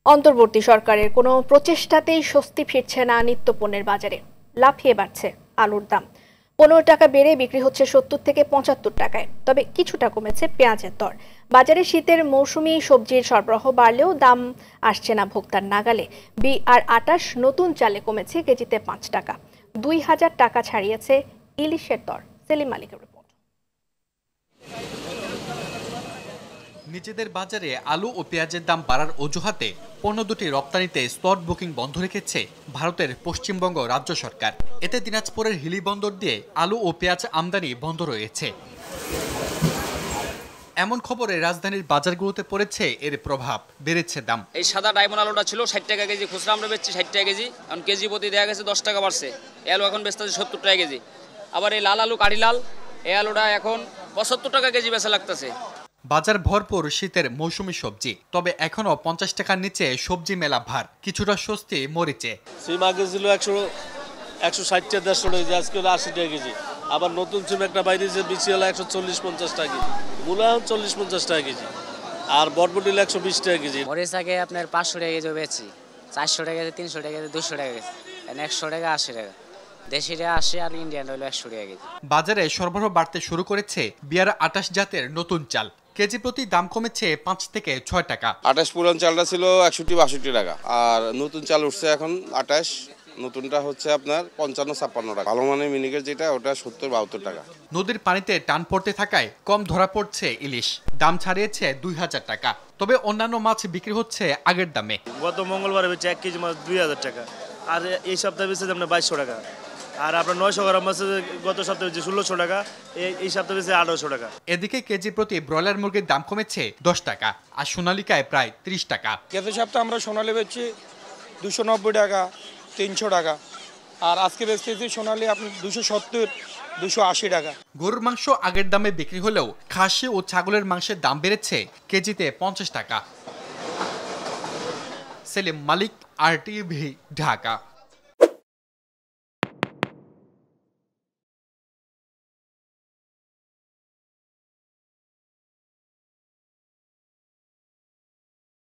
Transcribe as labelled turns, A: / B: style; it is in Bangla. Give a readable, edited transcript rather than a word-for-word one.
A: অন্তর্বর্তী সরকারের কোনো প্রচেষ্টাতেই স্বস্তি ফিরছে না নিত্যপণ্যের বাজারে। লাফিয়ে বাড়ছে আলুর দাম। 15 টাকা বেড়ে বিক্রি হচ্ছে 70 থেকে 75 টাকায়। তবে কিছুটা কমেছে পেঁয়াজের দর। বাজারে শীতের মৌসুমি সবজির সরবরাহ বাড়লেও দাম আসছে না ভোক্তার নাগালে। BR28 নতুন চালে কমেছে কেজিতে 5 টাকা। 2000 টাকা ছাড়িয়েছে ইলিশের দর। সেলিম মালিকের রিপোর্ট।
B: নিজেদের বাজারে আলু ও পেঁয়াজের দাম বাড়ার অজুহাতে পণ্য দুটি রপ্তানিতে স্পট বুকিং বন্ধ রেখেছে ভারতের পশ্চিমবঙ্গ রাজ্য সরকার। এতে দিনাজপুরের হিলি বন্দর দিয়ে আলু ও পেঁয়াজ আমদানি বন্ধ রয়েছে। এমন খবরে রাজধানীর বাজারগুলোতে পড়েছে এর প্রভাব, বেড়েছে দাম।
C: এই সাদা ডায়মন্ড আলুটা ছিল 60 টাকা কেজি, খুচরা আমরা বেচছি 60 টাকা কেজি, এখন কেজি প্রতি দেওয়া গেছে 10 টাকা বাড়ছে। এই আলু এখন বেচতেছে 70 টাকা কেজি। আবার এই লাল আলু কাঠি লাল, এই আলুটা এখন 75 টাকা কেজি বেচা লাগতেছে।
B: বাজার ভরপুর শীতের মৌসুমী সবজি, তবে এখনো 50 টাকার নিচে সবজি মেলা ভার। কিছুটা স্বস্তি মরিচে।
D: সিম আগে ছিল 160 টাকা 150 টাকা, আজকে 80 টাকা কেজি। আবার নতুন সিম একটা বাইরে যে বিচি হলো 140-50 টাকা কেজি, মূলা 40-50 টাকা কেজি, আর বরবটি 120 টাকা কেজি।
E: মরিচ আগে আপনার 500 টাকা কেজি বেচি, 400 টাকা কেজি, 300 টাকা কেজি, 200 টাকা কেজি, 100 টাকা 80 টাকা। দেশিটা 80 আর ইন্ডিয়ান হলো 100 টাকা কেজি।
B: বাজারে সরবরাহ বাড়তে শুরু করেছে BR28 জাতের নতুন চাল। কেজি প্রতি দাম কমেছে 5 থেকে 6 টাকা।
F: 28 পুরান চালটা ছিল 61-62 টাকা, আর নতুন চাল উঠছে এখন 28, নতুনটা হচ্ছে আপনার 55-56 টাকা। ভালো মানের মিনিকেট যেটা, ওটা 70-72 টাকা।
B: নদীর পানিতে টান পড়তে থাকায় কম ধরা পড়ছে ইলিশ, দাম ছাড়িয়েছে 2000 টাকা। তবে অন্যান্য মাছ বিক্রি হচ্ছে আগের দামে।
D: গত মঙ্গলবার বেচে 1 কেজি মাছ 2000 টাকা, আর এই সপ্তাহে বেচে আপনার 2200 টাকা, আর আপনার 900 গ্রাম মাছ গত সপ্তাহে বেচে 1600 টাকা, এই সপ্তাহে বেচে 1800 টাকা।
B: এদিকে কেজি প্রতি ব্রয়লার মুরগির দাম কমেছে 10 টাকা, আর সোনালিকায় প্রায় 30 টাকা।
G: গত সপ্তাহে আমরা সোনালি বেচছি 290 টাকা, 300 টাকা, আর আজকে বেচতেছি সোনালি আপনি 270-280 টাকা।
B: গরুর মাংস আগের দামে বিক্রি হলেও খাসি ও ছাগলের মাংসের দাম বেড়েছে কেজিতে 50 টাকা। সেলিম মালিক, RTV, ঢাকা।